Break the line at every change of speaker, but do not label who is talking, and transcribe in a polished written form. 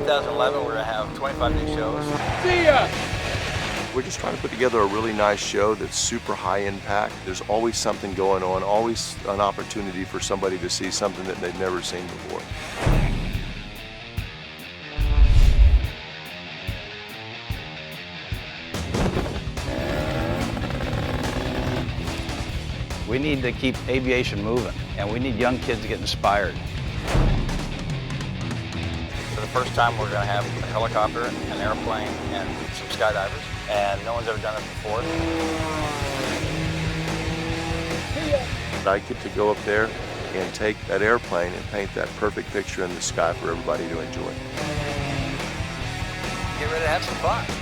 2011, we're going to have 25 new shows.
See ya!
We're just trying to put together a really nice show that's super high impact. There's always something going on, always an opportunity for somebody to see something that they've never seen before.
We need to keep aviation moving, and we need young kids to get inspired. For the first time, we're going to have a helicopter, an airplane, and some skydivers, and no one's ever done it before.
I get to go up there and take that airplane and paint that perfect picture in the sky for everybody to enjoy.
Get ready to have some fun.